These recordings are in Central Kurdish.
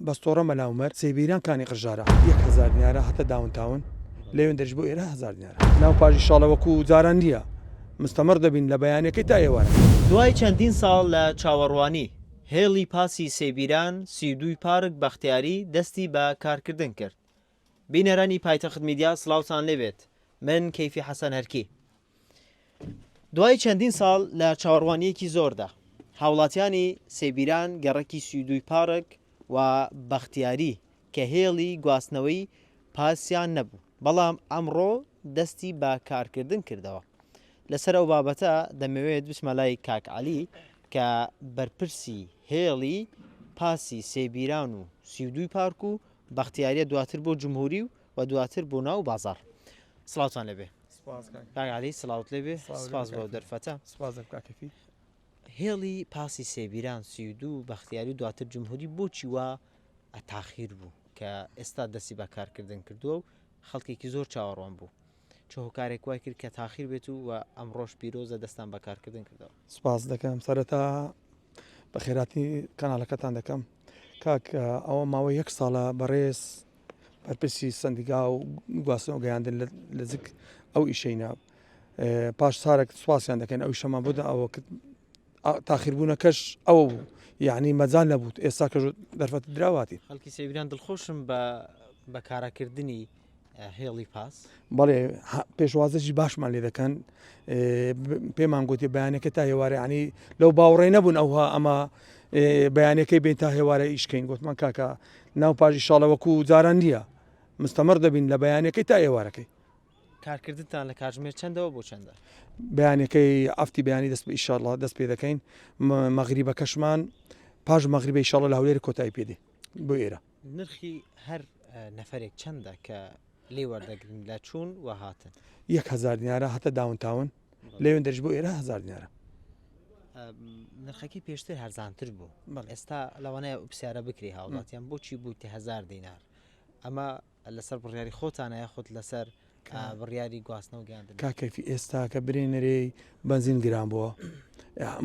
بەستۆڕە مەلاومەر سێبیران کانی قژارە 1000 دیارە هەتە داونتاون لەوێن دەرج بۆ ئێرە 1000 دیارە ناو پاژی شاڵەوەکو جاران نییە مستەمەڕ دەبین لە بەیانەکەی تا ئێوارە. دوای چەندین ساڵ لە چاوەڕوانی هێڵی پاسی سێبیران 32 پارک بەختیاری دەستی بە کارکردن کرد. بینەرانی پایتەخت میدیا سڵاوتان لێبێت. من کەیفی حەسەن هەرکی. دوای چەندین ساڵ لە چاوەڕوانیەکی زۆردا هاوڵاتیانی سێبیران گەڕەکی 32 پارک و بەختیاری کە هێڵی گواستنەوەی پاسیان نەبوو بەڵام ئەمڕۆ دەستی بە کارکردن کردەوە. لەسەر ئەو بابەتە دەمەوێت بچمە لای کاک عەلی کە بەرپرسی هێڵی پاسی سێبیران و 32 پارک و بەختیاریە دواتر بۆ جمهوری و دواتر بۆ ناو بازار. سڵاوتان لەبێ. کاک عەلی سڵاوت لێبێ. سپاس بۆ دەرفەتە. هێڵی پاسی سێبیران 32 بەختیاری دواتر جمهوری بۆچی وە تاخیر بوو کە ئێستا دەستی بە کارکردن کردووە و خەڵکێکی زۆر چاوەڕوان بوو. چ هۆکارێک وای کرد کە تاخیر بێت و ئەمڕۆژ پیرۆزە دەستان بە کارکردن کردەوە. سپاس دەکەم سەرەتا بە خێراتی کەناڵەکەتان دەکەم کاک ئەوە ماوەی 1 ساڵە بەڕێز بەرپرسی سندیگا و گواستنەوە گەیاندن لە زیک ئەو ئیشەینە پاش سارێک سواسیان دەکەن ئەو شەمە بوودا ئەوە تاخیربوونەکەش ئەوە بوو یعنی مەجال نەبوو ئێستا کە دەرفەت دراواتی خەڵکی سێبیران دڵخۆشم بە کارەکردنی هێڵی پاس. بەڵێ پێشوازەی باشمان لێ دەکەن پێمان گوتی بەیانەکە تا هێوارە ینی لەو باوەڕێ نەبوون ئەوها ئەمە بەیانەکەی بین تا هێوارە ئیشکەین گوتمان کاکە ناو پاژی شاڵەوەکو جاران نییە مستەمەڕ دەبین لە بەیانەکەی تا ئێوارەکەی. کارکردتان لە کاتژمێر چەندەوە بۆ چەندە؟ بەیانەکەی ئەفتی بەیانی دەست ئیشاڵڵا دەست پێ دەکەین مەغریبەکەشمان پاش مەغریبە ئیشاڵڵا لە هەولێر کۆتایی پێدێ بۆ ئێرە. نرخی هەر نەفرێک چەندە کە لێ وەردەگرن لە چوون و هاتن؟ 1000 دیارە هەتە داونتاون لەوێن دەرج بۆ ئێرە 1000 دیارە. نرخەکەی پێشتر هەرزانتر بوو ئێستا لەوانەیە پرسیارە بکری هاوڵاتیان بۆچی بوویتە 1000 دینار ئەمە لەسەر بڕیاری خۆتانە خۆت لەسەر بڕیاری گواستنەوە گەیاندن؟ کاکەفی ئێستا کە برێنەرەی بنزین گران بووە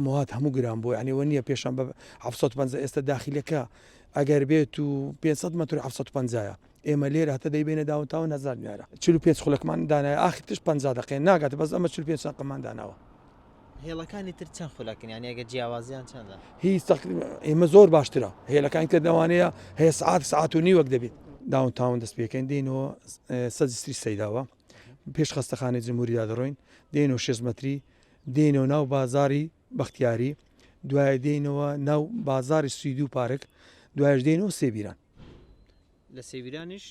موات هەموو گران بووە ینیوە نییە پێشان بە 750 ئێستا داخیلەکە ئەگەر بێت و 500 متر 750 ئێمە لێرە هەتە دەیبێنە داونتاون 1000 دیارە 45 خولەکمان دانای ئاخی تش 50 دقیقە ناگاتە بەس ئەمە 45 قەمان داناوە. هێڵەکانی تر چەند خولەکن یان ئەگە جیاوازیان چەندە؟ هیچ ئێمە زۆر باشترە هێلەکان کە دەوانەیە هەیە سعات و نیوەک دەبێت داونتاون دەست پێکەین دێنەوە سەدیستری سەیداوە پێش خستەخانەی جمهوریدا دەڕۆین دێنەوە 6 متری دێنەوە ناو بازاری بەختیاری دوایە دێنەوە ناو بازاری 32 پارک دوایش دێنەوە سێبیران. لە سێبیرانیش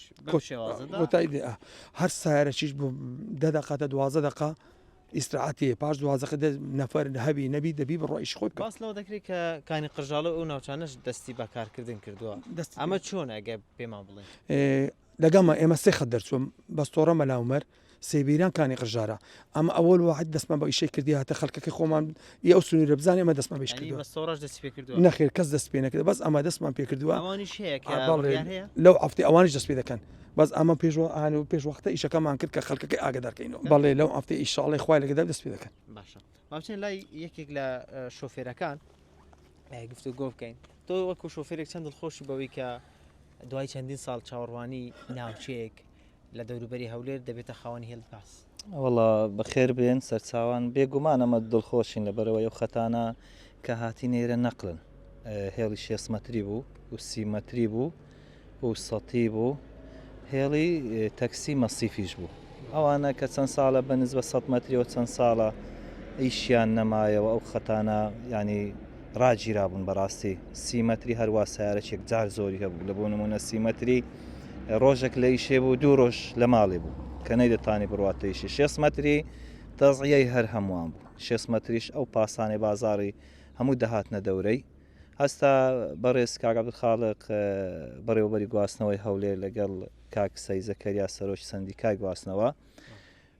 هەر سایارەشیش بوو 10 دقیقە 12 دقیقە ئیسراحەتی پاش 12 نەفەر هەبی نەبی دەبی بە ڕۆیش خۆی باس لەوە دەکرێت کە کانی قژاڵە و ناوچانەش دەستی بە کارکردن کردووە ئەمە چۆنە ئەگە پێمان بڵێن؟ لەگەمە ئێمە سێ خەت دەرچووم بەستۆڕە مەلاومەر سێبیران کانی قژارە ئەمە ئەوەل واحد دەستمان بە ئیشەی کردی هاتە خەڵکەکە خۆمان ئەو سنووری رە بزانێ ئەمە دەستمان بەش کردووە نەخێر کەس دەست پێ نەکرد بەس ئەمە دەستمان پێ کردووە لەو ئەفتی ئەوانش دەست پێ دەکەن بەس ئەمە پێش وەختە ئیشەکەمان کرد کە خەڵکەکەی ئاگدارکەینەوە بەڵێ لەو ئەفتی ئیشاڵی خوای لەگەدا دەست پێ دەکەن. باشە باوچێن لای یەکێک لە شۆفێرەکان گفتوگۆ بکەین تۆ وەکو شۆفێرێک چەند دڵخۆشی بەوەی کە دوای چەندین ساڵ چاوەڕوانی ناوچەیەک لە دەوروبەری هەولێر دەبێتە خاوەنی هێڵی پاس؟ وەڵا بەخێر بێن سەرچاوان بێگومان ئەمە دڵخۆشین لەبەرەوە ئەو خەتانە کە هاتی نێرە نەقلن هێڵی 6 متری بوو و 30 متری بوو و 100 بوو هێڵی تەکسی مەسیفیش بوو ئەوانە کە چەند ساڵە بەنسبە 100 متریەوە چەند ساڵە ئیشیان نەمایەوە ئەو خەتانە ینی ڕاگیرابوون بەڕاستی 30 متری هەروە سیارەێک جار زۆری هەبوو لە بۆ نمونە 30 متری ڕۆژێک لە ئیشێ بوو 2 ڕۆژ لە ماڵێ بوو کە نەیدەتانی بڕاتە ئیشی 6 متری تەزعیەی هەر هەمووان بوو 6 متریش ئەو پاسانی بازاری هەموو دەهاتنە دەورەی هەستا بەڕێز کاک عەبدولخاڵق بەڕێوەبەری گواستنەوەی هەولێر لەگەڵ کاک سەید زەکەریا سەرۆکی سەندیکای گواستنەوە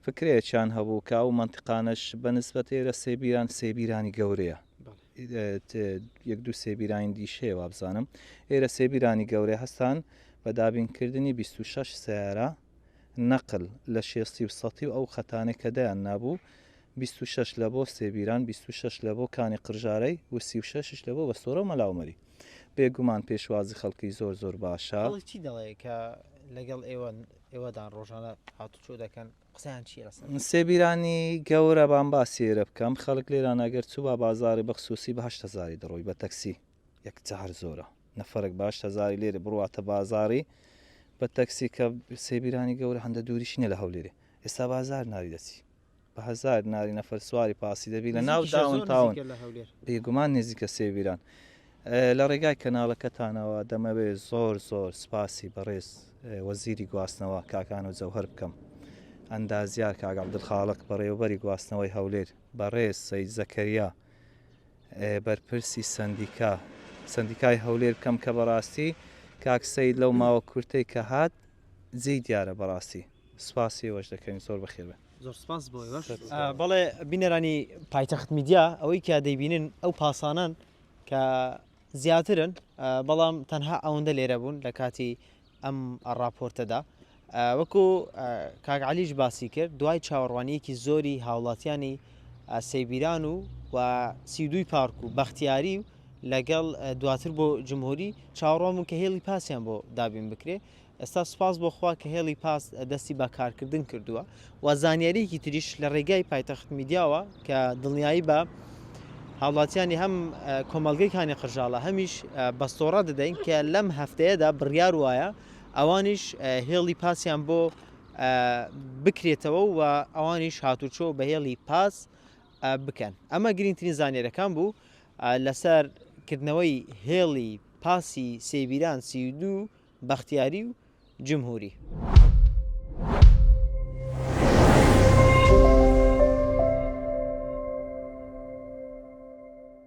فکرێکیان هەبوو کە ئەو مەنتیقانەش بەنسبەت ئێرە سێبیران سێبیرانی گەورەیە 1-2 سێبیرانی دیشەیە وابزانم ئێرە سێبیرانی گەورەیە هەستان بە دابینکردنی 26 سیارە نەقل لە 6 و 100 و ئەو خەتانێک کە دەیان نابوو 26 لە بۆ سێبیران 26 لە بۆ کانی قژارەی و 36 لە بۆ بەستۆڕە مەلاومەری بێگومان پێشوازی خەڵکی زۆر زۆر باشە. چی دەڵێ کە لەگەڵ ئێوەدان ڕۆژانە هاتوچۆ دەکەن قسەیان چی لەسەر سێبیرانی گەورە بان باسیێرە بکەم خەڵک لێران ئەگەر چوو بە بازاری بەخسوسی بە 8,000 دەڕۆی بە تەکسی یەکجار زۆرە نەفرق بە 8,000 لێرە بڕاتە بازاری بە تەکسی کە سێبیرانی گەورە هەندە دووریشینە لە هەولێرێ ئێستا بازار ناری دەچی بە 1000 ناری نەفەر سواری پاسی دەبی لە ناو داون تاون بێگومان نزیکە سێبیران لە ڕێگای کەناڵەکەتانەوە دەمەوێت زۆر زۆر سپاسی بەڕێز وەزیری گواستنەوە کاکان و جەوهر بکەم ئەندازیار کاک عەبدولخالق بەڕێوەبەری گواستنەوەی هەولێر بەڕێز سەید زەکەریا بەرپرسی سەندیکای هەولێر بکەم کە بەڕاستی کاک سەید لەو ماوە کورتەی کە هات جێی دیارە بەڕاستی سپاسی وەش دەکەین زۆر بەخێر بێ زۆر سپاس بۆی بەڵێ بینەرانی پایتەخت میدیا ئەوەی کە دەیبینن ئەو پاسانان کە زیاترن بەڵام تەنها ئەوەندە لێرە بوون لە کاتی ئەم ڕاپۆرتەدا وەکو کاک عەلیش باسی کرد دوای چاوەڕوانیەکی زۆری هاوڵاتیانی سەیبیران و سیدووی پارک و بەختیاری و لەگەڵ دواتر بۆ جمهوری چاوەڕوان کە هێڵی پاسیان بۆ دابین بکرێ ئێستا سپاس بۆ خوا کە هێڵی پاس دەستی بە کارکردن کردووە و زانیاریەکی تریش لە ڕێگای پایتەخت میدیاوە کە دڵنیایی بە هاوڵاتیانی هەم کۆمەڵگەی کانی قژاڵە هەمیش بەستۆڕە دەدەین کە لەم هەفتەیەدا بڕیار وایە ئەوانیش هێڵی پاسیان بۆ بکرێتەوە و ئەوانیش هاتوچۆ بە هێڵی پاس بکەن ئەمە گرنگترین زانیاریەکان بوو لەسەر کردنەوەی هێڵی پاسی سێبیران سیدوو بەختیاری و جمهوری.